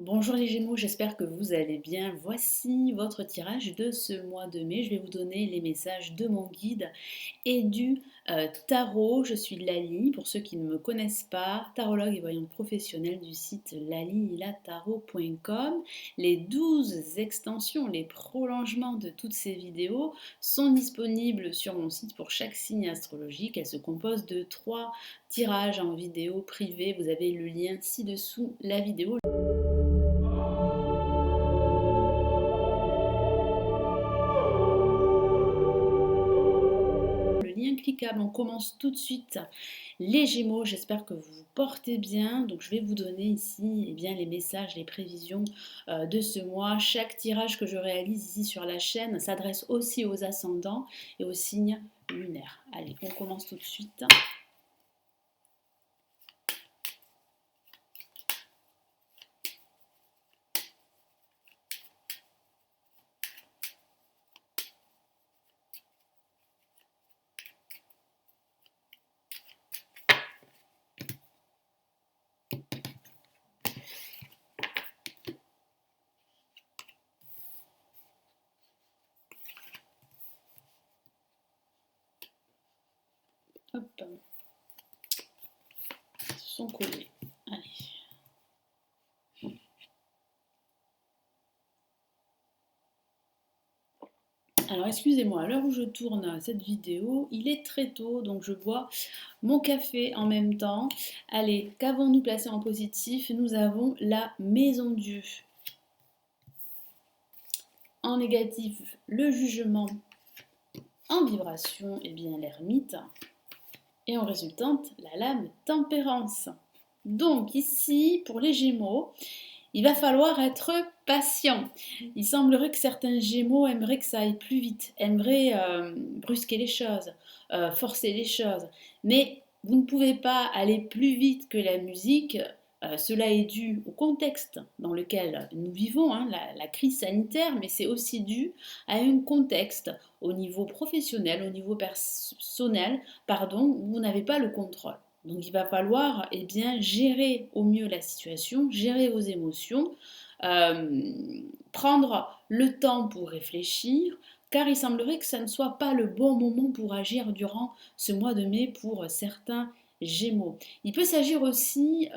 Bonjour les Gémeaux, j'espère que vous allez bien. Voici votre tirage de ce mois de mai. Je vais vous donner les messages de mon guide et du tarot. Je suis Lali, pour ceux qui ne me connaissent pas, tarologue et voyante professionnelle du site lalilatarot.com. Les 12 extensions, les prolongements de toutes ces vidéos sont disponibles sur mon site pour chaque signe astrologique. Elles se composent de 3 tirages en vidéo privée. Vous avez le lien ci-dessous la vidéo. Le lien cliquable, on commence tout de suite. Les Gémeaux, j'espère que vous vous portez bien. Donc je vais vous donner ici les messages, les prévisions de ce mois. Chaque tirage que je réalise ici sur la chaîne s'adresse aussi aux ascendants et aux signes lunaires. Allez, on commence tout de suite. Hop, ils sont collés. Allez. Alors excusez-moi, à l'heure où je tourne cette vidéo, il est très tôt, donc je bois mon café en même temps. Allez, qu'avons-nous placé en positif? Nous avons la maison Dieu. En négatif, le jugement. En vibration, l'ermite. Et en résultante, la lame tempérance. Donc ici, pour les Gémeaux, il va falloir être patient. Il semblerait que certains Gémeaux aimeraient que ça aille plus vite, aimeraient brusquer les choses, forcer les choses. Mais vous ne pouvez pas aller plus vite que la musique. Cela est dû au contexte dans lequel nous vivons, hein, la crise sanitaire, mais c'est aussi dû à un contexte au niveau professionnel, au niveau personnel, pardon, où vous n'avez pas le contrôle. Donc il va falloir gérer au mieux la situation, gérer vos émotions, prendre le temps pour réfléchir, car il semblerait que ça ne soit pas le bon moment pour agir durant ce mois de mai pour certains Gémeaux. Il peut s'agir aussi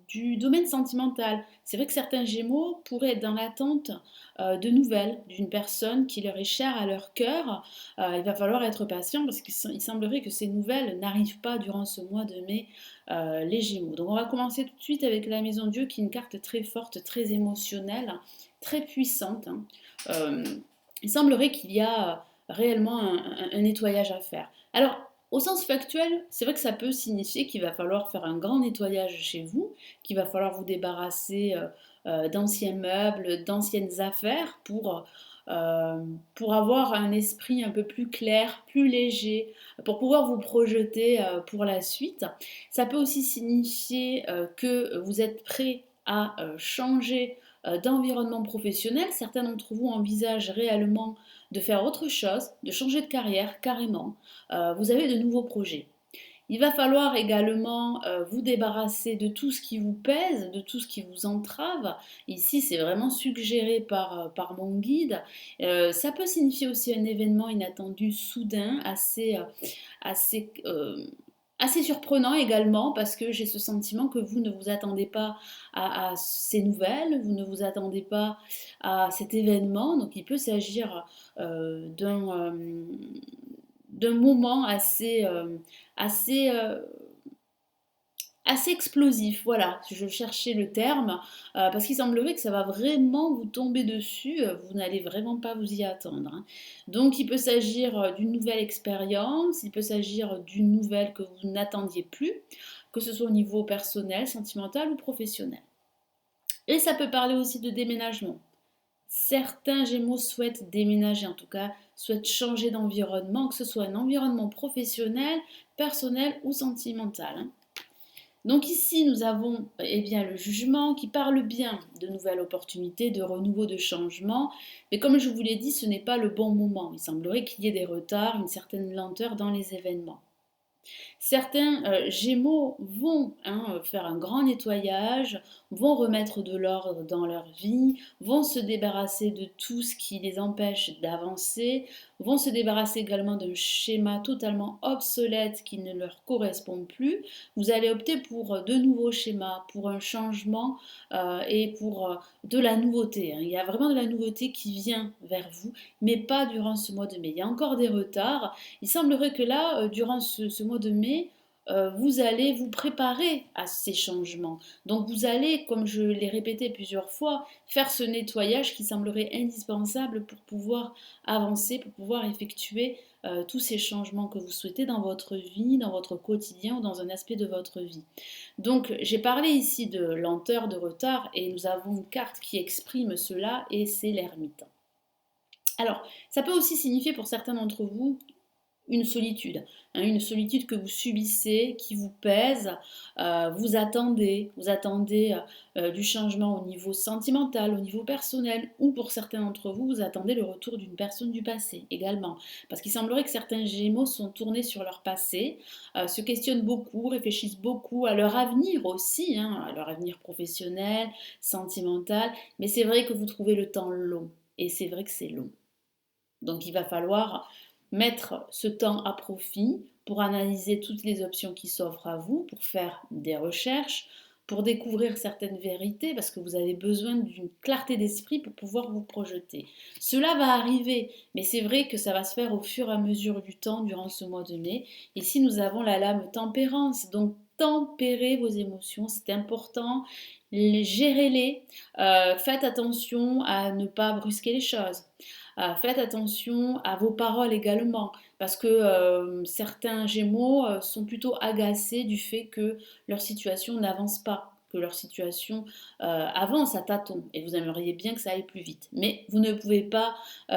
du domaine sentimental. C'est vrai que certains Gémeaux pourraient être dans l'attente de nouvelles d'une personne qui leur est chère à leur cœur. Il va falloir être patient parce qu'il semblerait que ces nouvelles n'arrivent pas durant ce mois de mai, les Gémeaux. Donc on va commencer tout de suite avec la Maison Dieu qui est une carte très forte, très émotionnelle, très puissante. Il semblerait qu'il y a réellement un nettoyage à faire. Alors, au sens factuel, c'est vrai que ça peut signifier qu'il va falloir faire un grand nettoyage chez vous, qu'il va falloir vous débarrasser d'anciens meubles, d'anciennes affaires pour avoir un esprit un peu plus clair, plus léger, pour pouvoir vous projeter pour la suite. Ça peut aussi signifier que vous êtes prêt à changer d'environnement professionnel. Certains d'entre vous envisagent réellement de faire autre chose, de changer de carrière carrément. Vous avez de nouveaux projets. Il va falloir également vous débarrasser de tout ce qui vous pèse, de tout ce qui vous entrave. Ici, c'est vraiment suggéré par mon guide. Ça peut signifier aussi un événement inattendu, soudain, assez, assez surprenant également, parce que j'ai ce sentiment que vous ne vous attendez pas à ces nouvelles, vous ne vous attendez pas à cet événement. Donc il peut s'agir d'un moment assez, euh, assez explosif, voilà, je cherchais le terme, parce qu'il semblerait que ça va vraiment vous tomber dessus, vous n'allez vraiment pas vous y attendre, hein. Donc il peut s'agir d'une nouvelle expérience, il peut s'agir d'une nouvelle que vous n'attendiez plus, que ce soit au niveau personnel, sentimental ou professionnel. Et ça peut parler aussi de déménagement. Certains Gémeaux souhaitent déménager, en tout cas souhaitent changer d'environnement, que ce soit un environnement professionnel, personnel ou sentimental, hein. Donc ici, nous avons le jugement qui parle bien de nouvelles opportunités, de renouveau, de changement. Mais comme je vous l'ai dit, ce n'est pas le bon moment. Il semblerait qu'il y ait des retards, une certaine lenteur dans les événements. Certains Gémeaux vont faire un grand nettoyage, vont remettre de l'ordre dans leur vie, vont se débarrasser de tout ce qui les empêche d'avancer, vont se débarrasser également d'un schéma totalement obsolète qui ne leur correspond plus. Vous allez opter pour de nouveaux schémas, pour un changement et pour de la nouveauté, hein. Il y a vraiment de la nouveauté qui vient vers vous, mais pas durant ce mois de mai. Il y a encore des retards. Il semblerait que là, durant ce mois de mai, vous allez vous préparer à ces changements. Donc vous allez, comme je l'ai répété plusieurs fois, faire ce nettoyage qui semblerait indispensable pour pouvoir avancer, pour pouvoir effectuer tous ces changements que vous souhaitez dans votre vie, dans votre quotidien ou dans un aspect de votre vie. Donc j'ai parlé ici de lenteur, de retard, et nous avons une carte qui exprime cela, et c'est l'ermite. Alors, ça peut aussi signifier pour certains d'entre vous une solitude que vous subissez, qui vous pèse, vous attendez du changement au niveau sentimental, au niveau personnel, ou pour certains d'entre vous, vous attendez le retour d'une personne du passé également. Parce qu'il semblerait que certains Gémeaux sont tournés sur leur passé, se questionnent beaucoup, réfléchissent beaucoup à leur avenir aussi, à leur avenir professionnel, sentimental, mais c'est vrai que vous trouvez le temps long, et c'est vrai que c'est long. Donc il va falloir mettre ce temps à profit pour analyser toutes les options qui s'offrent à vous, pour faire des recherches, pour découvrir certaines vérités, parce que vous avez besoin d'une clarté d'esprit pour pouvoir vous projeter. Cela va arriver, mais c'est vrai que ça va se faire au fur et à mesure du temps durant ce mois de mai. Ici, nous avons la lame tempérance, donc tempérez vos émotions, c'est important, gérez-les, faites attention à ne pas brusquer les choses. Faites attention à vos paroles également, parce que certains Gémeaux sont plutôt agacés du fait que leur situation n'avance pas, que leur situation avance à tâtons, et vous aimeriez bien que ça aille plus vite. Mais vous ne pouvez pas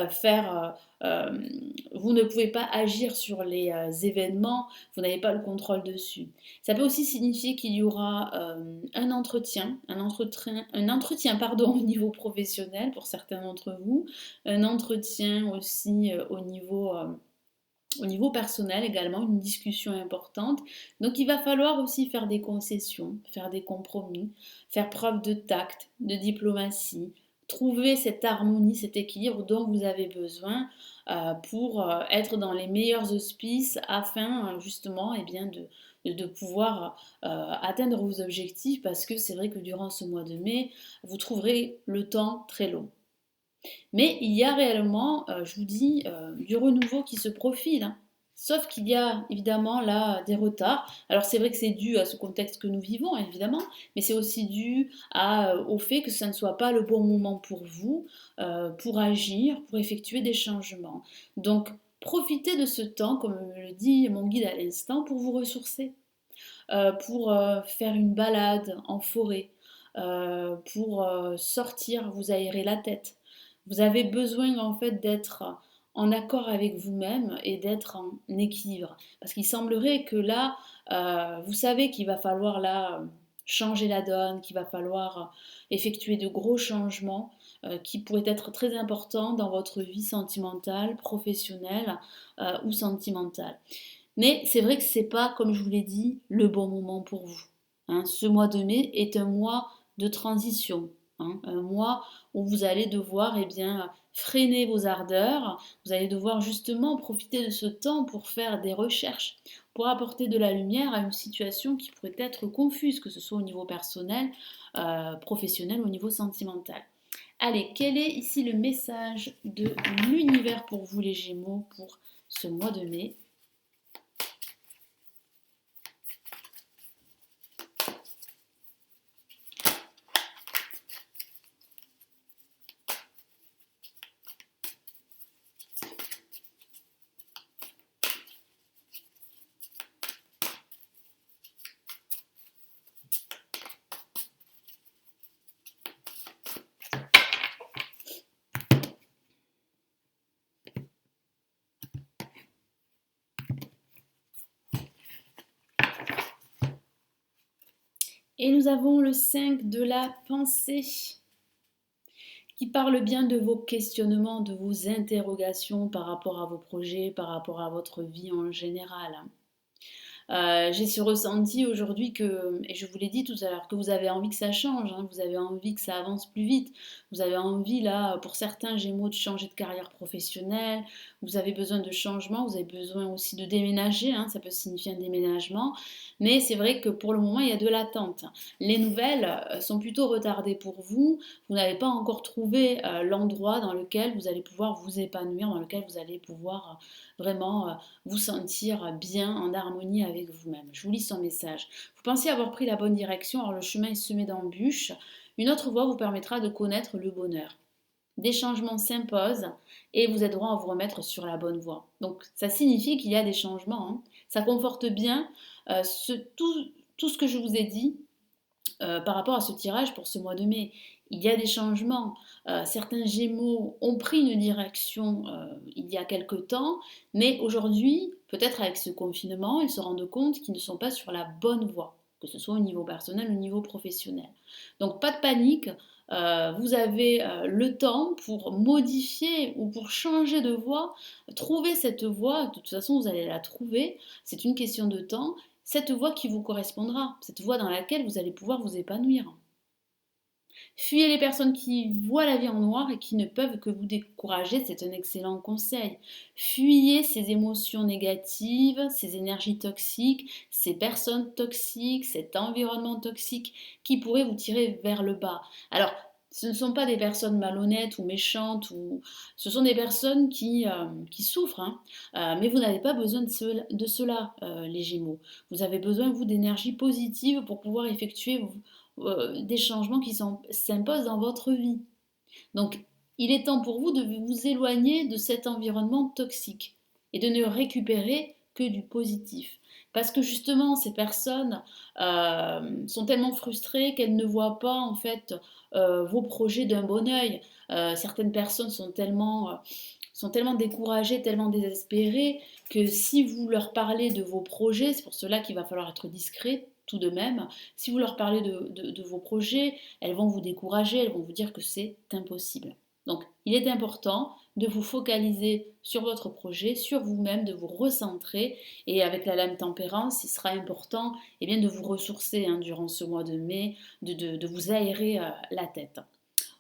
faire, vous ne pouvez pas agir sur les événements, vous n'avez pas le contrôle dessus. Ça peut aussi signifier qu'il y aura un entretien pardon, au niveau professionnel pour certains d'entre vous, un entretien aussi au niveau personnel également, une discussion importante. Donc il va falloir aussi faire des concessions, faire des compromis, faire preuve de tact, de diplomatie, trouver cette harmonie, cet équilibre dont vous avez besoin pour être dans les meilleurs auspices afin justement de pouvoir atteindre vos objectifs, parce que c'est vrai que durant ce mois de mai, vous trouverez le temps très long. Mais il y a réellement, je vous dis, du renouveau qui se profile, hein. Sauf qu'il y a évidemment là des retards. Alors c'est vrai que c'est dû à ce contexte que nous vivons, évidemment, mais c'est aussi dû au fait que ça ne soit pas le bon moment pour vous, pour agir, pour effectuer des changements. Donc profitez de ce temps, comme me le dit mon guide à l'instant, pour vous ressourcer, pour faire une balade en forêt, pour sortir, vous aérer la tête. Vous avez besoin en fait d'être en accord avec vous-même et d'être en équilibre. Parce qu'il semblerait que là, vous savez qu'il va falloir là changer la donne, qu'il va falloir effectuer de gros changements qui pourraient être très importants dans votre vie sentimentale, professionnelle ou sentimentale. Mais c'est vrai que c'est pas, comme je vous l'ai dit, le bon moment pour vous, hein. Ce mois de mai est un mois de transition, hein, un mois où vous allez devoir freiner vos ardeurs, vous allez devoir justement profiter de ce temps pour faire des recherches, pour apporter de la lumière à une situation qui pourrait être confuse, que ce soit au niveau personnel, professionnel ou au niveau sentimental. Allez, quel est ici le message de l'univers pour vous les Gémeaux pour ce mois de mai? Et nous avons le 5 de la pensée qui parle bien de vos questionnements, de vos interrogations par rapport à vos projets, par rapport à votre vie en général. J'ai ce ressenti aujourd'hui que, et je vous l'ai dit tout à l'heure, que vous avez envie que ça change, hein, vous avez envie que ça avance plus vite, vous avez envie là, pour certains Gémeaux, de changer de carrière professionnelle, vous avez besoin de changement, vous avez besoin aussi de déménager, hein, ça peut signifier un déménagement, mais c'est vrai que pour le moment il y a de l'attente. Les nouvelles sont plutôt retardées pour vous, vous n'avez pas encore trouvé l'endroit dans lequel vous allez pouvoir vous épanouir, dans lequel vous allez pouvoir vraiment vous sentir bien, en harmonie avec vous-même. Je vous lis son message. Vous pensez avoir pris la bonne direction, alors le chemin est semé d'embûches. Une autre voie vous permettra de connaître le bonheur. Des changements s'imposent et vous aideront à vous remettre sur la bonne voie. Donc ça signifie qu'il y a des changements, hein. Ça conforte bien tout ce que je vous ai dit par rapport à ce tirage pour ce mois de mai. Il y a des changements. Certains Gémeaux ont pris une direction il y a quelque temps, mais aujourd'hui, peut-être avec ce confinement, ils se rendent compte qu'ils ne sont pas sur la bonne voie, que ce soit au niveau personnel ou au niveau professionnel. Donc pas de panique. Vous avez le temps pour modifier ou pour changer de voie, trouver cette voie, de toute façon vous allez la trouver, c'est une question de temps, cette voie qui vous correspondra, cette voie dans laquelle vous allez pouvoir vous épanouir. Fuyez les personnes qui voient la vie en noir et qui ne peuvent que vous décourager, c'est un excellent conseil. Fuyez ces émotions négatives, ces énergies toxiques, ces personnes toxiques, cet environnement toxique qui pourrait vous tirer vers le bas. Alors, ce ne sont pas des personnes malhonnêtes ou méchantes, ce sont des personnes qui souffrent, hein. Mais vous n'avez pas besoin de cela, les Gémeaux. Vous avez besoin, vous, d'énergie positive pour pouvoir effectuer des changements qui s'imposent dans votre vie. Donc, il est temps pour vous de vous éloigner de cet environnement toxique et de ne récupérer que du positif. Parce que justement, ces personnes sont tellement frustrées qu'elles ne voient pas en fait vos projets d'un bon œil. Certaines personnes sont tellement découragées, tellement désespérées que si vous leur parlez de vos projets, c'est pour cela qu'il va falloir être discret tout de même, si vous leur parlez de vos projets, elles vont vous décourager, elles vont vous dire que c'est impossible. Donc il est important de vous focaliser sur votre projet, sur vous-même, de vous recentrer et avec la lame tempérance, il sera important bien, de vous ressourcer durant ce mois de mai, de vous aérer la tête.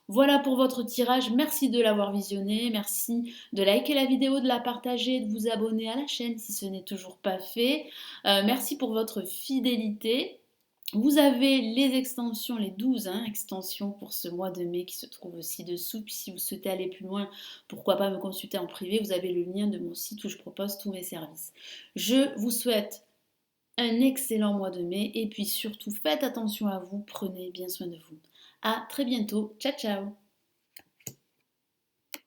Voilà pour votre tirage, merci de l'avoir visionné, merci de liker la vidéo, de la partager, de vous abonner à la chaîne si ce n'est toujours pas fait. Merci pour votre fidélité. Vous avez les extensions, les 12 extensions pour ce mois de mai qui se trouvent ci-dessous. Puis si vous souhaitez aller plus loin, pourquoi pas me consulter en privé, vous avez le lien de mon site où je propose tous mes services. Je vous souhaite un excellent mois de mai et puis surtout faites attention à vous, prenez bien soin de vous. À très bientôt, ciao ciao.